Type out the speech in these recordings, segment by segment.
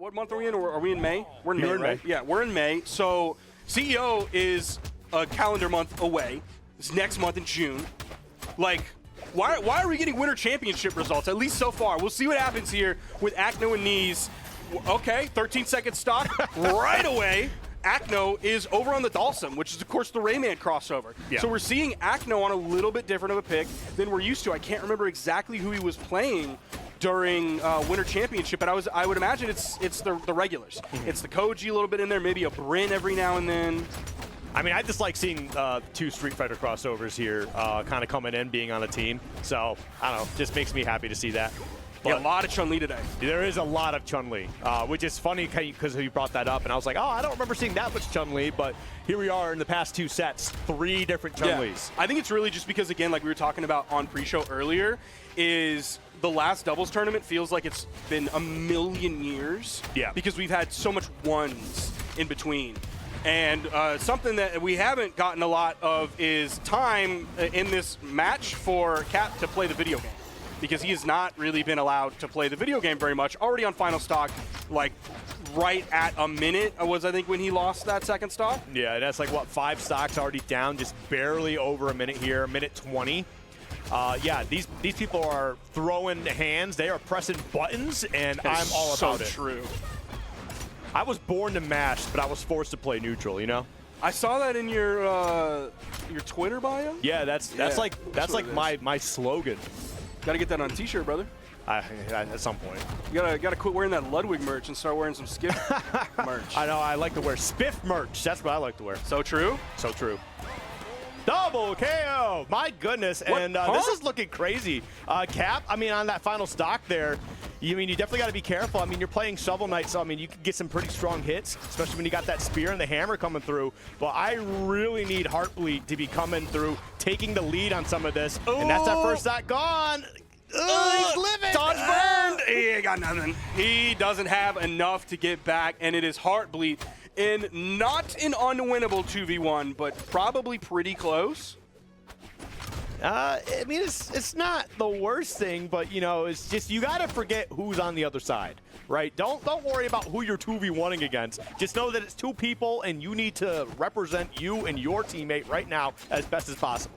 what month are we in? Or are we in May? We're in May, You're in right? May. Yeah, we're in May. So CEO is a calendar month away. It's next month in June. Like, why are we getting winter championship results, at least so far? We'll see what happens here with Acno and Neeze. Okay, 13-second stock right away. Acno is over on the Dalsum, which is, of course, the Rayman crossover. Yeah. So we're seeing Acno on a little bit different of a pick than we're used to. I can't remember exactly who he was playing during Winter Championship, but I would imagine it's the regulars. It's the Koji a little bit in there, maybe a Bryn every now and then. I mean, I just like seeing two Street Fighter crossovers here kind of coming in, being on a team. So, I don't know, just makes me happy to see that. Yeah, a lot of Chun-Li today. There is a lot of Chun-Li, which is funny because you brought that up, and I was like, oh, I don't remember seeing that much Chun-Li, but here we are in the past 2 sets, 3 different Chun-Lis. Yeah. I think it's really just because, again, like we were talking about on pre-show earlier, is the last doubles tournament feels like it's been a million years. Yeah. Because we've had so much ones in between. And something that we haven't gotten a lot of is time in this match for Kapp to play the video game, because he has not really been allowed to play the video game very much. Already on final stock, like right at a minute was, I think, when he lost that second stock. Yeah, that's like, what, 5 stocks already down, just barely over a minute here, minute 20. Yeah, these people are throwing hands. They are pressing buttons, and I'm all about it. So true. I was born to mash, but I was forced to play neutral, you know? I saw that in your Twitter bio. Yeah, that's like my slogan. Gotta get that on a t-shirt, brother. At some point. You gotta quit wearing that Ludwig merch and start wearing some Skiff merch. I know, I like to wear Spiff merch. That's what I like to wear. So true. So true. Double KO! My goodness, and this is looking crazy. Kapp, I mean, on that final stock there, you definitely got to be careful. I mean, you're playing Shovel Knight, so I mean, you can get some pretty strong hits, especially when you got that spear and the hammer coming through. But I really need Heartbleat to be coming through, taking the lead on some of this. Ooh. And that's that first stock gone. He's living. Dodge burned. He ain't got nothing. He doesn't have enough to get back, and it is Heartbleat in not an unwinnable 2v1, but probably pretty close. I mean, it's not the worst thing, but, you know, it's just you got to forget who's on the other side, right? Don't worry about who you're 2v1ing against. Just know that it's 2 people, and you need to represent you and your teammate right now as best as possible.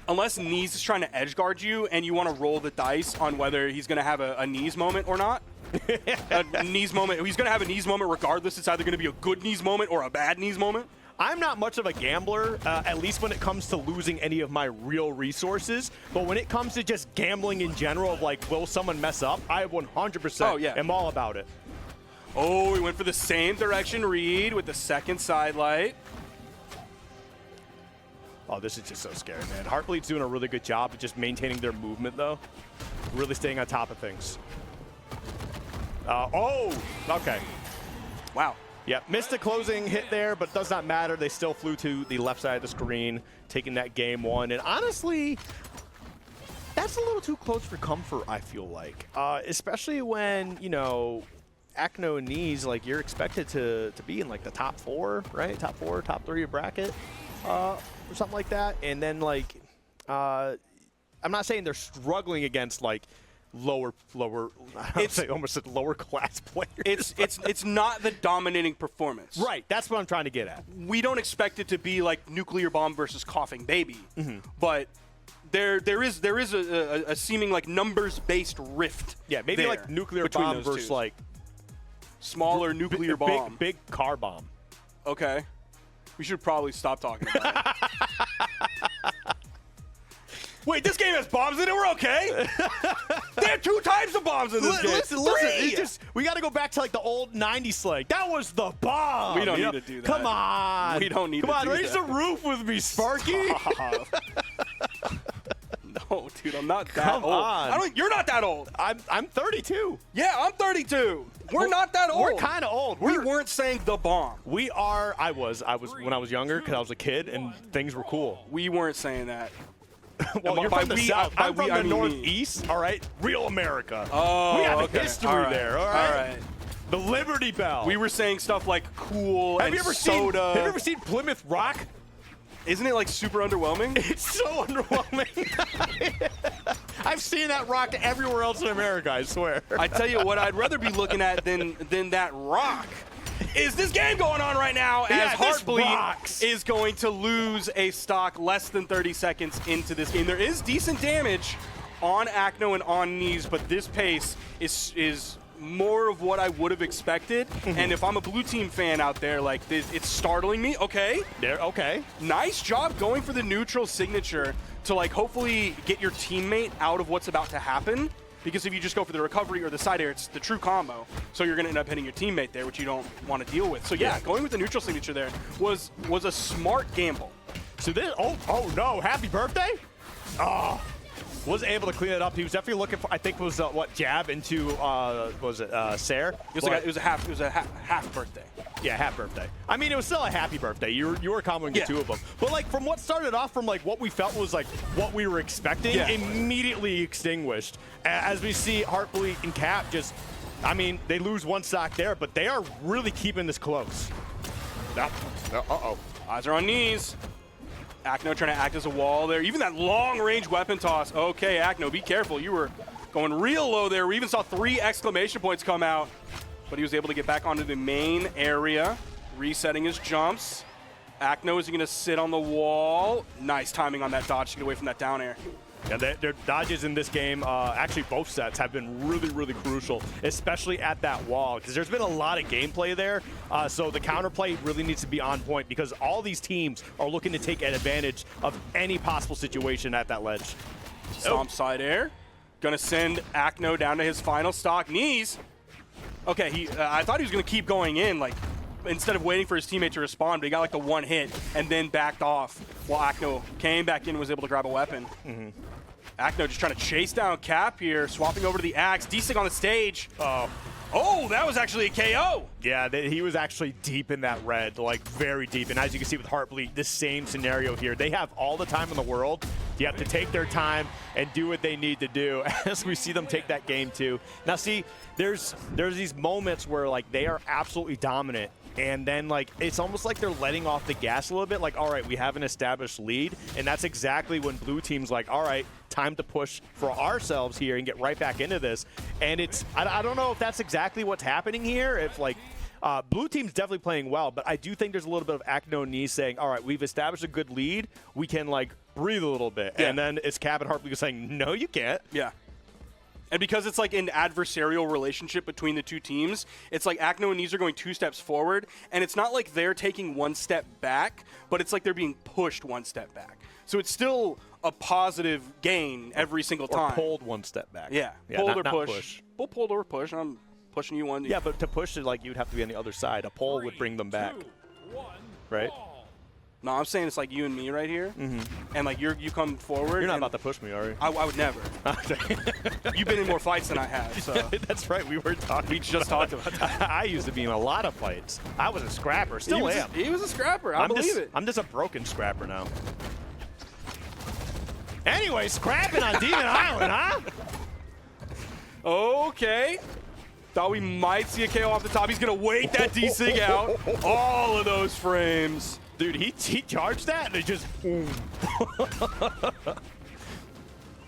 Unless Neeze is trying to edge guard you and you want to roll the dice on whether he's going to have a Neeze moment or not. A Neeze moment. He's going to have a Neeze moment regardless. It's either going to be a good Neeze moment or a bad Neeze moment. I'm not much of a gambler, at least when it comes to losing any of my real resources. But when it comes to just gambling in general, of like, will someone mess up? I 100% am all about it. Oh, we went for the same direction read with the second side light. Oh, this is just so scary, man. Heartbleat's doing a really good job of just maintaining their movement, though. Really staying on top of things. Oh, okay. Wow. Yeah, missed a closing hit there, but does not matter. They still flew to the left side of the screen, taking that game 1. And honestly, that's a little too close for comfort, I feel like. Especially when, you know, Acno and Neeze, like, you're expected to be in, like, the top 4, right? Top 4, top 3 of bracket, or something like that. And then, like, I'm not saying they're struggling against, like, lower almost said lower class players. It's not the dominating performance. Right, that's what I'm trying to get at. We don't expect it to be like Nuclear Bomb versus Coughing Baby, but there is a seeming like numbers based rift. Yeah, maybe there like Nuclear Bomb versus like smaller Nuclear Bomb. Big car bomb. Okay, we should probably stop talking about it. Wait, this game has bombs in it. We're okay. There are 2 types of bombs in this game. Listen. It's just, we got to go back to like the old '90s slang. That was the bomb. We don't need to do that. Come on. We don't need to do that. Come on, raise the roof with me, Sparky. No, dude, I'm not that old. You're not that old. I'm 32. Yeah, I'm 32. We're not that old. We're kind of old. We weren't saying the bomb. We are. I was when I was younger because I was a kid and things were cool. We weren't saying that. Well, you're from the South. I'm from the Northeast, all right? Real America. Oh, we have history there, all right? All right. The Liberty Bell. We were saying stuff like cool and soda. Have you ever seen Plymouth Rock? Isn't it like super underwhelming? It's so underwhelming. I've seen that rock everywhere else in America, I swear. I tell you what I'd rather be looking at than that rock is this game going on right now as Heartbleat is going to lose a stock less than 30 seconds into this game. There is decent damage on Acno and on Neeze, but this pace is more of what I would have expected. And if I'm a blue team fan out there, like this, it's startling me. Okay. Okay. Nice job going for the neutral signature to like hopefully get your teammate out of what's about to happen. Because if you just go for the recovery or the side air, it's the true combo. So you're going to end up hitting your teammate there, which you don't want to deal with. So yeah, going with the neutral signature there was a smart gamble. So this, oh no, happy birthday? Oh, wasn't able to clean it up. He was definitely looking for, I think it was what, jab into, was it Sair? It was a half birthday. Yeah, half birthday. I mean, it was still a happy birthday. You were comboing the two of them. But like from what started off from like what we felt was like what we were expecting, immediately extinguished. As we see Heartbleat and Kapp just, I mean, they lose one stock there, but they are really keeping this close. Uh-oh. Eyes are on Neeze. Acno trying to act as a wall there. Even that long-range weapon toss. Okay, Acno, be careful. You were going real low there. We even saw 3 exclamation points come out. But he was able to get back onto the main area, resetting his jumps. Acno is going to sit on the wall. Nice timing on that dodge to get away from that down air. Yeah, their dodges in this game, actually both sets, have been really, really crucial, especially at that wall, because there's been a lot of gameplay there. So the counterplay really needs to be on point, because all these teams are looking to take advantage of any possible situation at that ledge. Stomp side air. Gonna send Acno down to his final stock. Neeze. Okay, I thought he was gonna keep going in, like, instead of waiting for his teammate to respond, but he got like the one hit and then backed off while Acno came back in and was able to grab a weapon. Acno just trying to chase down Kapp here, swapping over to the axe. Desig on the stage. Oh, that was actually a KO. Yeah, he was actually deep in that red, like very deep. And as you can see with Heartbleat, the same scenario here. They have all the time in the world. You have to take their time and do what they need to do as we see them take that game too. Now see, there's these moments where like they are absolutely dominant, and then like it's almost like they're letting off the gas a little bit, like, all right, we have an established lead, and that's exactly when blue team's like, all right, time to push for ourselves here and get right back into this. And it's, I don't know if that's exactly what's happening here, if like blue team's definitely playing well, but I do think there's a little bit of Acno and Neeze saying, all right, we've established a good lead, we can like breathe a little bit. And then it's Kapp and Heartbleat saying, no, you can't. Yeah. And because it's like an adversarial relationship between the two teams, it's like Acno and Neeze are going 2 steps forward, and it's not like they're taking 1 step back, but it's like they're being pushed 1 step back. So it's still a positive gain every single time. Or pulled 1 step back. Yeah, pulled or push. Well, pulled or push. I'm pushing you one. Yeah, but to push it, like, you'd have to be on the other side. A pull would bring them back. 2, 1, right? ball. No, I'm saying it's like you and me right here, and like you come forward. You're not about to push me, are you? I would never. You've been in more fights than I have. So. That's right. We were talking. We just talked about that. I used to be in a lot of fights. I was a scrapper. Still am. He was a scrapper. I believe it. I'm just a broken scrapper now. Anyway, scrapping on Demon Island, huh? Okay. Thought we might see a KO off the top. He's going to wait that Desig out. All of those frames. Dude, he charged that and it just boom.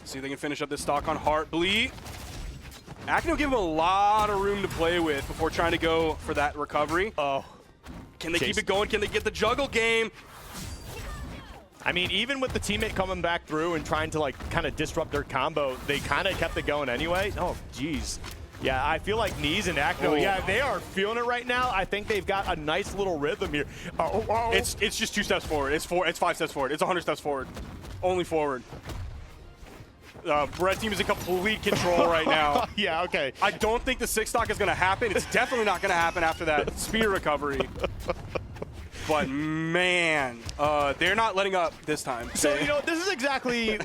See if they can finish up this stock on Heartbleat. Acno give him a lot of room to play with before trying to go for that recovery. Oh. Can they keep it going? Can they get the juggle game? I mean, even with the teammate coming back through and trying to like kind of disrupt their combo, they kind of kept it going anyway. Oh, geez. Yeah, I feel like Neeze and Acno, yeah, they are feeling it right now. I think they've got a nice little rhythm here. It's just 2 steps forward. It's 5 steps forward. It's 100 steps forward. Only forward. Red team is in complete control right now. Yeah, okay. I don't think the 6 stock is going to happen. It's definitely not going to happen after that spear recovery. But man, they're not letting up this time. So, you know, this is exactly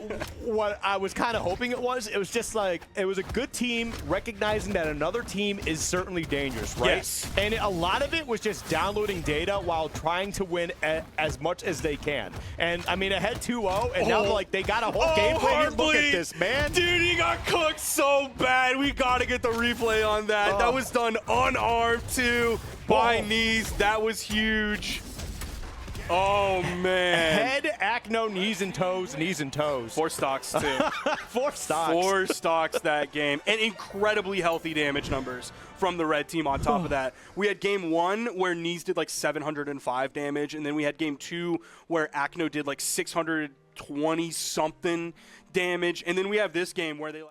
what I was kind of hoping it was. It was just like, it was a good team recognizing that another team is certainly dangerous, right? Yes. And a lot of it was just downloading data while trying to win as much as they can. And, I mean, ahead 2-0, and now, like, they got a whole gameplay here. Look at this, man. Dude, he got cooked so bad. We got to get the replay on that. That was done unarmed, too, by Neeze. That was huge. Oh, man. Head, Acno, knees and toes, knees and toes. 4 stocks, too. 4 stocks. 4 stocks that game. And incredibly healthy damage numbers from the red team on top of that. We had game 1 where Neeze did like 705 damage, and then we had game 2 where Acno did like 620-something damage, and then we have this game where they like